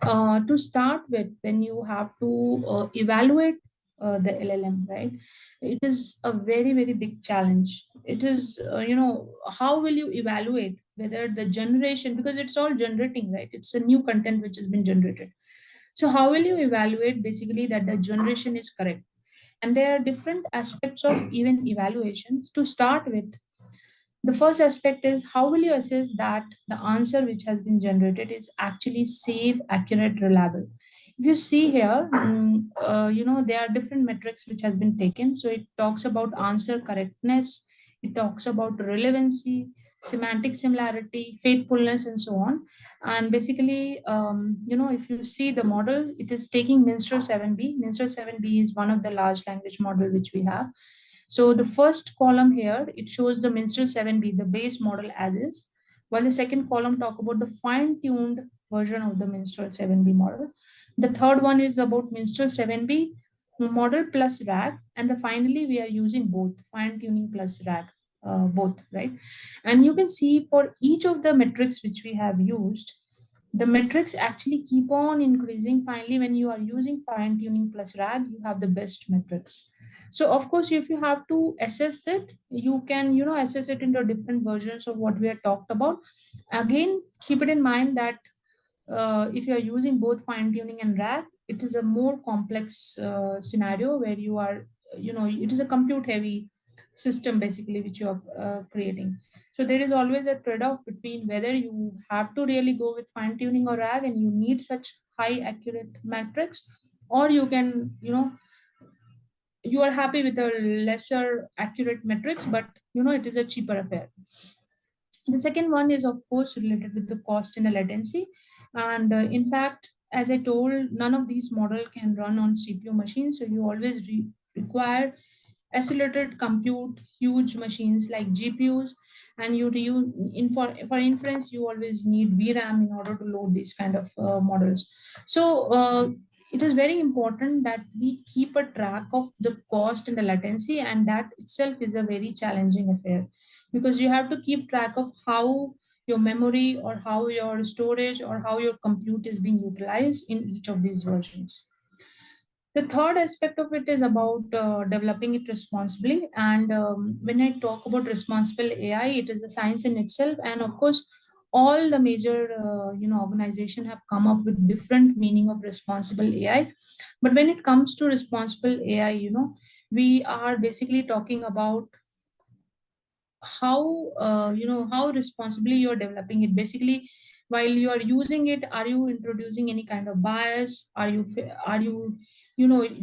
To start with, when you have to evaluate the LLM, right? It is a very big challenge. It is, how will you evaluate whether the generation, because it's all generating, right? It's a new content which has been generated. So how will you evaluate basically that the generation is correct? And there are different aspects of even evaluations. To start with, the first aspect is how will you assess that the answer which has been generated is actually safe, accurate, reliable? If you see here, there are different metrics which has been taken. So it talks about answer correctness, it talks about relevancy, semantic similarity, faithfulness, and so on. And basically, if you see the model, it is taking Minster 7B. Minster 7B is one of the large language model which we have. So the first column here, it shows the Minstrel 7B, the base model as is, while the second column talk about the fine-tuned version of the Minstrel 7B model. The third one is about Minstrel 7B model plus RAG, and finally we are using both fine-tuning plus RAG, both, right? And you can see for each of the metrics which we have used, the metrics actually keep on increasing. Finally, when you are using fine-tuning plus RAG, you have the best metrics. So of course, if you have to assess it, you can assess it into different versions of what we have talked about. Again, keep it in mind that if you are using both fine tuning and RAG, it is a more complex scenario where you are, it is a compute heavy system basically which you are creating. So there is always a trade off between whether you have to really go with fine tuning or RAG and you need such high accurate metrics, or you can, you are happy with a lesser accurate metrics, but it is a cheaper affair. The second one is, of course, related with the cost and the latency. And in fact, as I told, none of these model can run on CPU machines. So you always require accelerated compute, huge machines like GPUs, and for inference, you always need VRAM in order to load these kind of models. So it is very important that we keep a track of the cost and the latency, and that itself is a very challenging affair, because you have to keep track of how your memory or how your storage or how your compute is being utilized in each of these versions. The third aspect of it is about developing it responsibly. And when I talk about responsible AI, it is a science in itself. And of course, all the major organization have come up with different meaning of responsible AI. But when it comes to responsible AI, we are basically talking about how responsibly you're developing it. Basically, while you are using it, are you introducing any kind of bias? Are you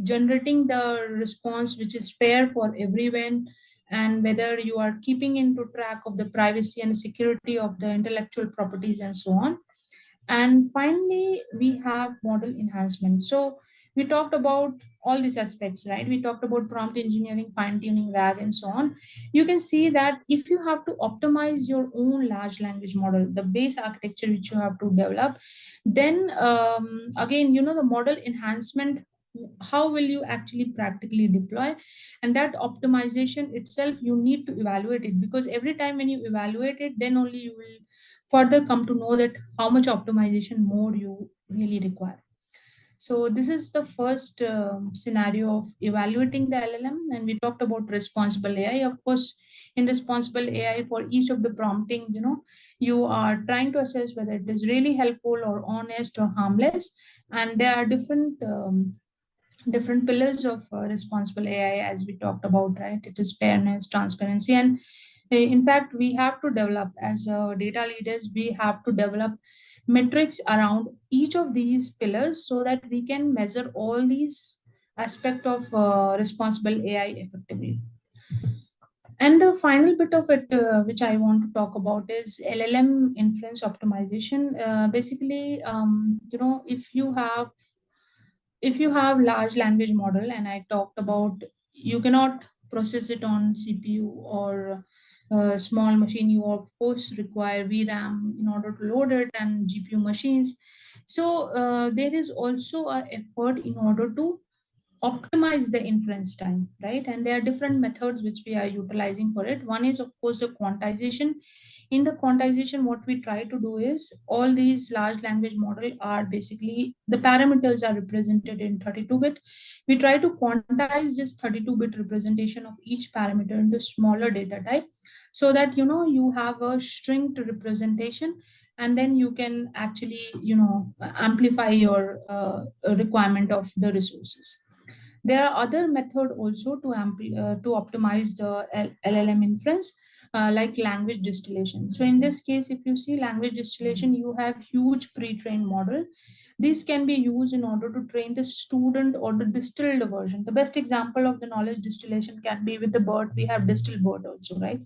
generating the response which is fair for everyone, and whether you are keeping into track of the privacy and security of the intellectual properties and so on. And finally, we have model enhancement. So we talked about all these aspects, right? We talked about prompt engineering, fine tuning, RAG, and so on. You can see that if you have to optimize your own large language model, the base architecture which you have to develop, then again, the model enhancement, how will you actually practically deploy? And that optimization itself, you need to evaluate it, because every time when you evaluate it, then only you will further come to know that how much optimization more you really require. So this is the first scenario of evaluating the LLM, and we talked about responsible AI. Of course, in responsible AI, for each of the prompting, you are trying to assess whether it is really helpful or honest or harmless, and there are different pillars of responsible AI, as we talked about, right? It is fairness, transparency, and in fact, we have to develop as data leaders, we have to develop metrics around each of these pillars so that we can measure all these aspect of responsible AI effectively. And the final bit of it, which I want to talk about, is LLM inference optimization. Basically, if you have large language model, and I talked about, you cannot process it on CPU or small machine. You of course require VRAM in order to load it, and GPU machines. So there is also a effort in order to optimize the inference time, right? And there are different methods which we are utilizing for it. One is, of course, the quantization. In the quantization, what we try to do is, all these large language model are basically, the parameters are represented in 32-bit. We try to quantize this 32-bit representation of each parameter into smaller data type, so that you have a string to representation, and then you can actually amplify your requirement of the resources. There are other method also to optimize the LLM inference. like language distillation. So in this case, if you see language distillation, you have huge pre-trained model. This can be used in order to train the student or the distilled version. The best example of the knowledge distillation can be with the BERT. We have distilled BERT also, right?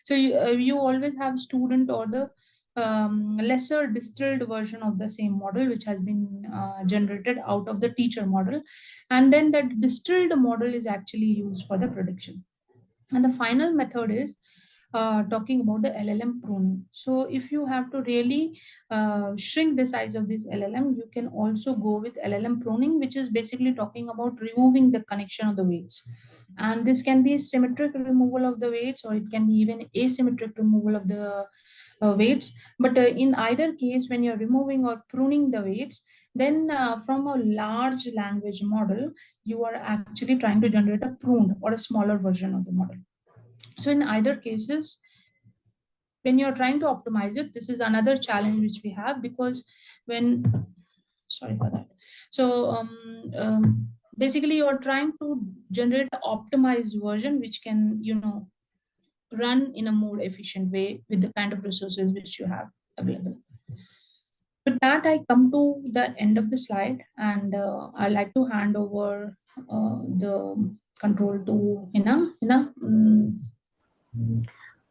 So you always have student or the lesser distilled version of the same model which has been generated out of the teacher model, and then that distilled model is actually used for the prediction. And the final method is talking about the LLM pruning. So if you have to really shrink the size of this LLM, you can also go with LLM pruning, which is basically talking about removing the connection of the weights. And this can be symmetric removal of the weights, or it can be even asymmetric removal of the weights. But in either case, when you're removing or pruning the weights, then from a large language model, you are actually trying to generate a pruned or a smaller version of the model. So in either cases, when you're trying to optimize it, this is another challenge which we have, because when, sorry for that. So basically you're trying to generate an optimized version which can, run in a more efficient way with the kind of resources which you have available. With that, I come to the end of the slide, and I'd like to hand over the control to Hina. Hina,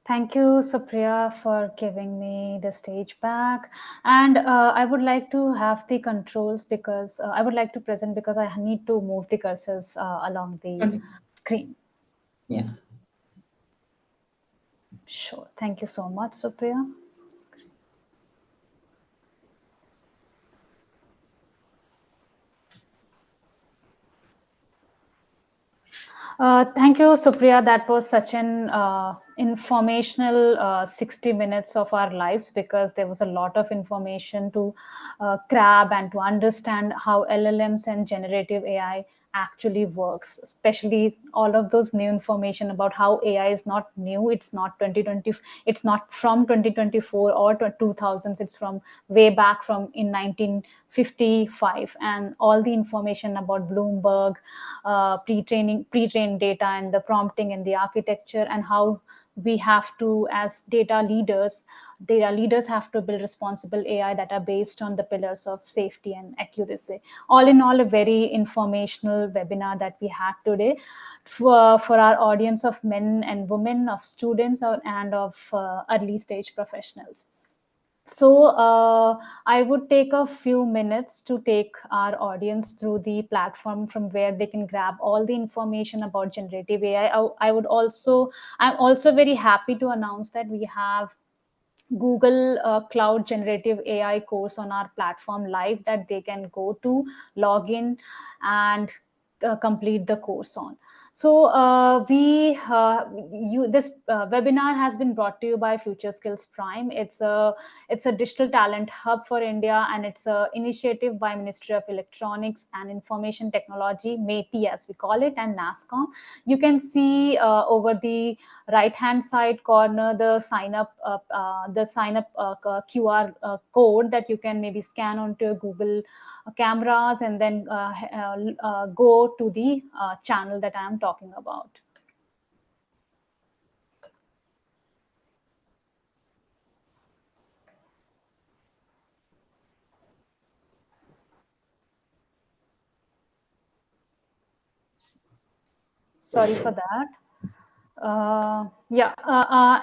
Thank you, Supriya, for giving me the stage back. And I would like to have the controls because I would like to present because I need to move the cursors along the screen. Yeah. Sure. Thank you so much, Supriya. Thank you, Supriya. That was such an informational 60 minutes of our lives, because there was a lot of information to grab and to understand how LLMs and generative AI actually works, especially all of those new information about how AI is not new. It's not 2020. It's not from 2024 or 2000s. It's from way back from in 1955, and all the information about Bloomberg, pre-trained data and the prompting and the architecture, and how we have to, as data leaders have to build responsible AI that are based on the pillars of safety and accuracy. All in all, a very informational webinar that we had today for our audience of men and women, of students and of early stage professionals. So I would take a few minutes to take our audience through the platform from where they can grab all the information about generative AI. I'm also very happy to announce that we have Google Cloud Generative AI course on our platform live that they can go to, log in, and complete the course on. So this webinar has been brought to you by FutureSkills Prime. It's a digital talent hub for India, and it's an initiative by Ministry of Electronics and Information Technology, MeitY as we call it, and Nasscom. You can see over the right hand side corner the sign up QR code that you can maybe scan onto your Google cameras, and then go to the channel that I am talking about. Sorry for that.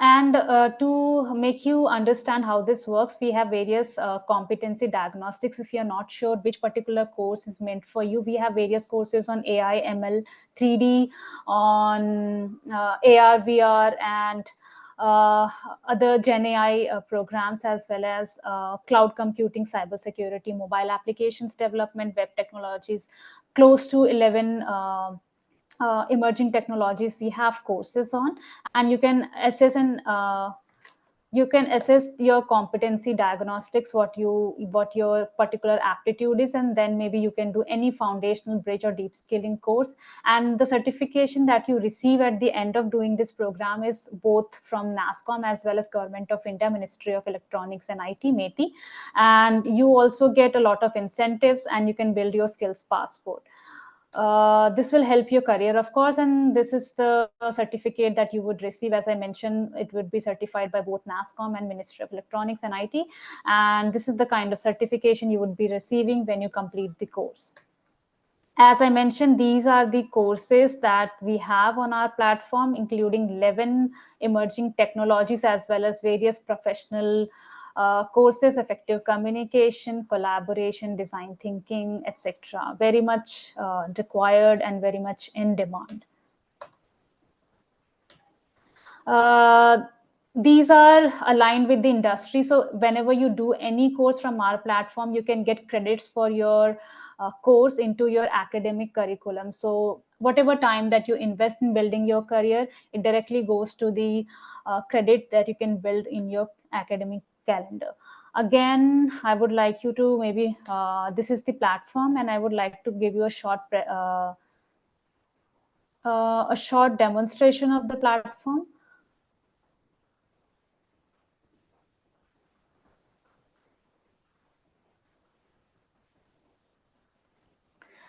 And to make you understand how this works, we have various competency diagnostics. If you're not sure which particular course is meant for you, we have various courses on AI, ML, 3D, on AR, VR, and other Gen AI programs, as well as cloud computing, cybersecurity, mobile applications development, web technologies, close to 11 emerging technologies we have courses on. And you can assess your competency diagnostics, what your particular aptitude is, and then maybe you can do any foundational, bridge, or deep skilling course. And the certification that you receive at the end of doing this program is both from Nasscom as well as Government of India, Ministry of Electronics and IT, MeitY. And you also get a lot of incentives, and you can build your skills passport. This will help your career, of course, and this is the certificate that you would receive. As I mentioned, it would be certified by both Nasscom and Ministry of Electronics and IT, and this is the kind of certification you would be receiving when you complete the course. As I mentioned, these are the courses that we have on our platform, including 11 emerging technologies as well as various professional courses, effective communication, collaboration, design thinking, etc. Very much required and very much in demand. These are aligned with the industry. So whenever you do any course from our platform, you can get credits for your course into your academic curriculum. So whatever time that you invest in building your career, it directly goes to the credit that you can build in your academic calendar. Again, I would like you to maybe, this is the platform, and I would like to give you a short demonstration of the platform.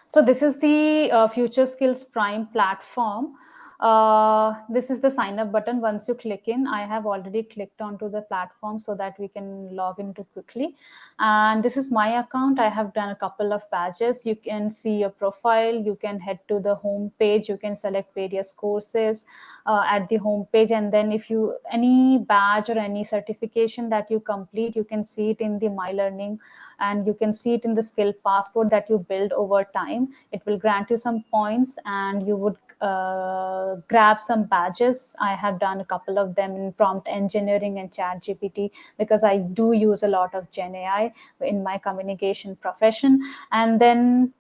So this is the FutureSkills Prime platform. This is the sign up button. Once you click in, I have already clicked onto the platform so that we can log into quickly. And this is my account. I have done a couple of badges. You can see your profile. You can head to the home page. You can select various courses at the home page. And then if you, any badge or any certification that you complete, you can see it in the My Learning, and you can see it in the skill passport that you build over time. It will grant you some points, and you would grab some badges. I have done a couple of them in prompt engineering and chat GPT, because I do use a lot of Gen AI in my communication profession. And then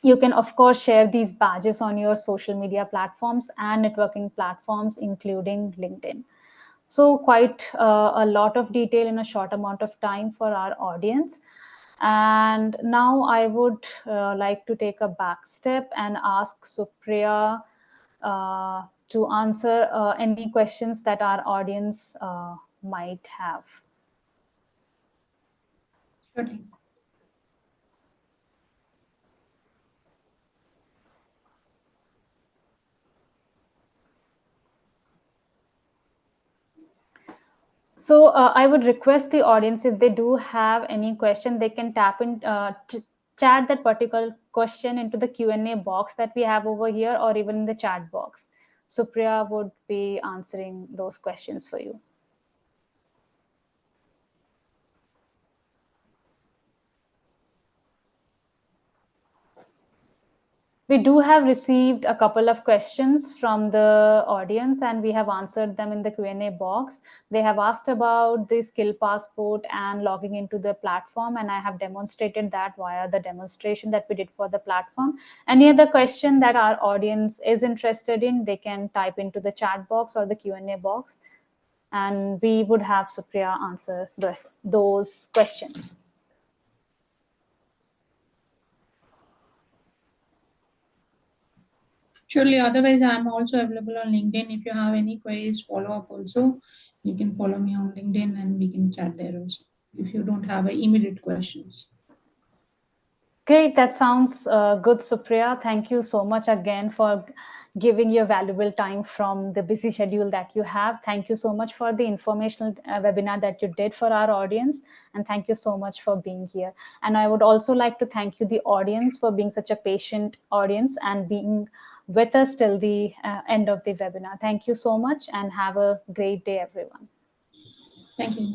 you can, of course, share these badges on your social media platforms and networking platforms, including LinkedIn. So quite a lot of detail in a short amount of time for our audience. And now I would like to take a back step and ask Supriya to answer any questions that our audience might have. Surely. So I would request the audience, if they do have any question, they can tap in, chat that particular question into the Q&A box that we have over here, or even in the chat box. Supriya would be answering those questions for you. We do have received a couple of questions from the audience, and we have answered them in the Q&A box. They have asked about the skill passport and logging into the platform, and I have demonstrated that via the demonstration that we did for the platform. Any other question that our audience is interested in, they can type into the chat box or the Q&A box, and we would have Supriya answer those questions. Surely, otherwise, I'm also available on LinkedIn. If you have any queries, follow up also. You can follow me on LinkedIn and we can chat there also if you don't have immediate questions. Great, that sounds good, Supriya. Thank you so much again for giving your valuable time from the busy schedule that you have. Thank you so much for the informational webinar that you did for our audience. And thank you so much for being here. And I would also like to thank you, the audience, for being such a patient audience and being with us till the end of the webinar. Thank you so much, and have a great day, everyone. Thank you.